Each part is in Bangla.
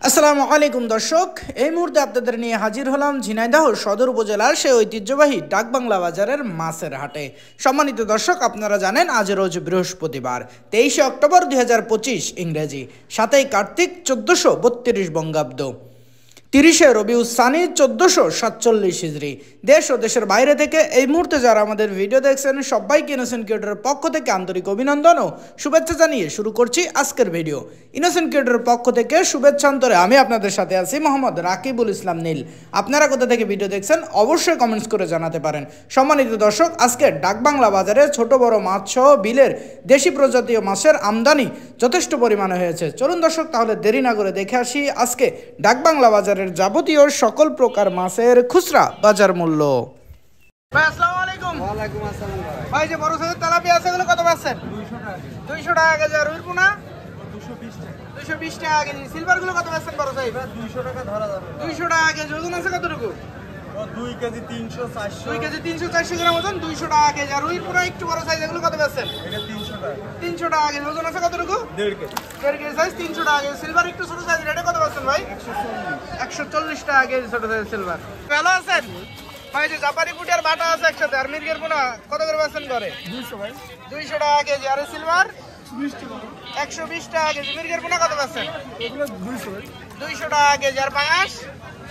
আসসালামু আলাইকুম দর্শক, এই মুহূর্তে আপনাদের নিয়ে হাজির হলাম ঝিনাইদহ সদর উপজেলার সেই ঐতিহ্যবাহী ডাকবাংলা বাজারের মাছের হাটে। সম্মানিত দর্শক, আপনারা জানেন আজ রোজ বৃহস্পতিবার 23 অক্টোবর 2025 ইংরেজি, 7 কার্তিক 1432 বঙ্গাব্দ, 30 রবিউল সানি 1447 হিজরি। দেশ ও দেশের বাইরে থেকে এই মুহূর্তে যারা আমাদের ভিডিও দেখছেন সবাইকে ইনোসেন্ট ক্রিয়েটরের পক্ষ থেকে আন্তরিক অভিনন্দন ও শুভেচ্ছা জানিয়ে শুরু করছি আজকের ভিডিও। ইনোসেন্ট ক্রিয়েটরের পক্ষ থেকে শুভেচ্ছান্তরে আমি আপনাদের সাথে আছি মোহাম্মদ রাকিবুল ইসলাম নীল। আপনারা কোথা থেকে ভিডিও দেখছেন অবশ্যই কমেন্টস করে জানাতে পারেন। সম্মানিত দর্শক, আজকে ডাকবাংলা বাজারে ছোট বড় মাছ সহ বিলের দেশি প্রজাতীয় মাছের আমদানি যথেষ্ট পরিমাণে হয়েছে। চলুন দর্শক, তাহলে দেরি না করে দেখে আসি আজকে ডাকবাংলা বাজারের যাবতীয় সকল প্রকার মাছের খুচরা বাজার মূল্য। ভাই আসসালামু আলাইকুম। ওয়ালাইকুম আসসালাম ভাই, যে বড় সাইজের তেলাপিয়া আছে এগুলো কত পাচ্ছেন? 200 টাকা কেজি। আর রুই পোনা 220 টাকা কেজি। সিলভার গুলো কত পাচ্ছেন বড় সাইজ? 200 টাকা ধরা যাবে। 200 টাকা কেজি। ওজন আছে কতটুকু? 2 কেজি 300 400। 2 কেজি 300-400 গ্রাম ওজন, 200 টাকা কেজি। আর রুই পোনা একটু বড় সাইজ, এগুলো কত পাচ্ছেন? এটা 300 টাকা। 300 টাকা কেজি। ওজন আছে কতটুকু? 1.5 কেজি। 1.5 কেজি সাইজ, 300 টাকা কেজি। সিলভার একটু ছোট সাইজ, রেটে কত পাচ্ছেন ভাই? 140 টাকা কেজি ছোট সাইজ সিলভার। ভালো আছেন ভাই? যে জাপানি পুটি আর বাটা আছে একসাথে, আর মির্গের পোনা কত করে পাচ্ছেন করে? 200 ভাই। 200 টাকা কেজি। আর সিলভার 120 টাকা কেজি। মির্গের পোনা কত পাচ্ছেন? এগুলো 200 ভাই। 200 টাকা কেজি। আর পাঙাশ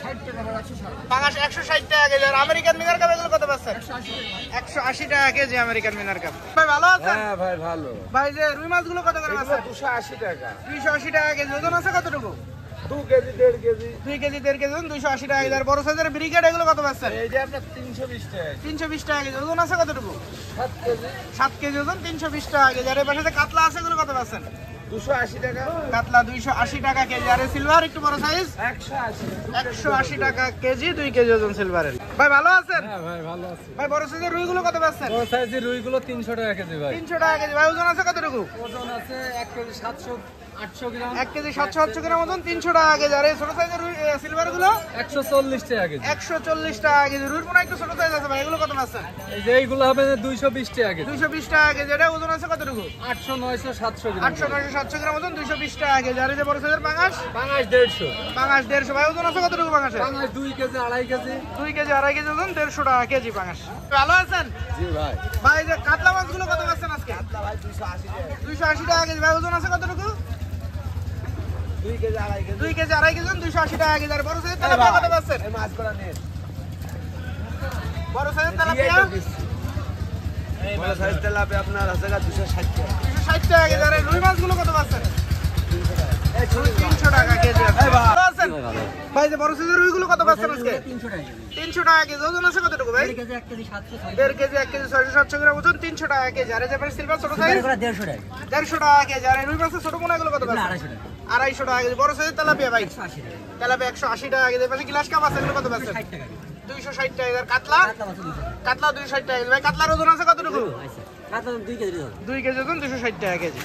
60 টাকা ভাই, 160। পাঙাশ 160 টাকা কেজি। আর আমেরিকান মিনার কাপ এগুলো কত পাচ্ছেন? 180 টাকা। 180 টাকা কেজি আমেরিকান মিনার কাপ। ভাই ভালো আছেন? হ্যাঁ ভাই ভালো। ভাই, যে রুই মাছগুলো কত করে এগুলো পাচ্ছেন? 280 টাকা। 280 টাকা কেজি। ওজন আছে কতটুকু? 2 কেজি 1.5 কেজি। 2 কেজি 1.5 কেজি ওজন, 280 টাকা কেজি। আর বড় সাইজের ব্রিগেড এগুলো কত পাচ্ছেন? এই যে আপনার 320 টাকা। 320 টাকা কেজি। ওজন আছে কতটুকু? 7 কেজি 7 কেজি ওজন, 320 টাকা কেজি। আর এর পাশে যে কাতলা আছে এগুলো কত পাচ্ছেন? 280 টাকা। কাতলা 280 টাকা কেজি। আর সিলভার একটু বড় সাইজ 180। 180 টাকা কেজি, 2 কেজি ওজন সিলভারের। ভাই ভালো আছেন? হ্যাঁ ভাই ভালো আছে। ভাই, বড় সাইজের রুইগুলো কত পাচ্ছেন? বড় সাইজের রুইগুলো 300 টাকা কেজি ভাই। 300 টাকা কেজি। ভাই, ওজন আছে কতটুকু? ওজন আছে 1 কেজি 700 800 গ্রাম। 1 কেজি 700-800 গ্রাম ওজন, 300 টাকা কেজি। আর এই ছোট সাইজের রুই সিলভার গুলো 140 টাকা কেজি। 140 টাকা কেজি। রুইর পোনা একটু ছোট সাইজ আছে ভাই, এগুলো কত পাচ্ছেন? এই যে এইগুলো হবে 220 টাকা কেজি। 220 টাকা কেজি। এটা ওজন আছে কতটুকু? 800 900 700 গ্রাম। 800-900-700 গ্রাম ওজন, 220 টাকা কেজি। আর এই যে বড় সাইজের পাঙাশ পাঙাশ 150। 150 ভাই, ওজন আছে কতটুকু পাঙাশে? পাঙাশ 2 কেজি 2.5 কেজি। 2 কেজি 2.5 কেজি ওজন, 150 টাকা কেজি পাঙাশ। ভালো আছেন জি ভাই। ভাই? যে কাতলা মাছগুলো কত পাচ্ছেন আজকে? ভাই 280 টাকা। 280 টাকা কেজি। ভাই, ওজন আছে কতটুকু? 2 কেজি 2.5 কেজি। 2 কেজি 2.5 কেজি ওজন, 280 টাকা কেজি। আর বড় সাইজের তেলাপিয়া কত পাচ্ছেন? এই মাছ করা নেন। বড় সাইজের তেলাপিয়া বড় সাইজ তেলাপিয়া আপনার আছে 260 টাকা। 260 টাকা কেজি। আর এই রুই মাছগুলো কত পাচ্ছেন? 300 টাকা কেজি। ভালো আছেন ভাই? যে বড় সাইজের রুইগুলো কত পাচ্ছেন আজকে? 300 টাকা কেজি। 300 টাকা কেজি। ওজন আছে কতটুকু ভাই? 1 কেজি 1 কেজি 700 1.5 কেজি 1 কেজি 600-700 গ্রাম ওজন, 300 টাকা কেজি। আর এই যে সিলভার ছোট সাইজ 150 টাকা। 150 টাকা কেজি। আর এই রুই মাছের ছোট পোনা এগুলো কত পাচ্ছেন? 250 টাকা। 250 টাকা কেজি। বড় সাইজের তেলাপিয়া ভাই? 180 টাকা। তেলাপিয়া 180 টাকা কেজি। পাশে গ্লাস কাপ আছে, এগুলো কত পাচ্ছেন? 60 টাকা। 260 টাকা। আর কাতলা? কাতলা মাছ 200 টাকা। কাতলা 260 টাকা কেজি। ভাই, কাতলার ওজন আছে কতটুকু? আচ্ছা। কাতলা 2 কেজি। 2 কেজি ওজন, 260 টাকা কেজি।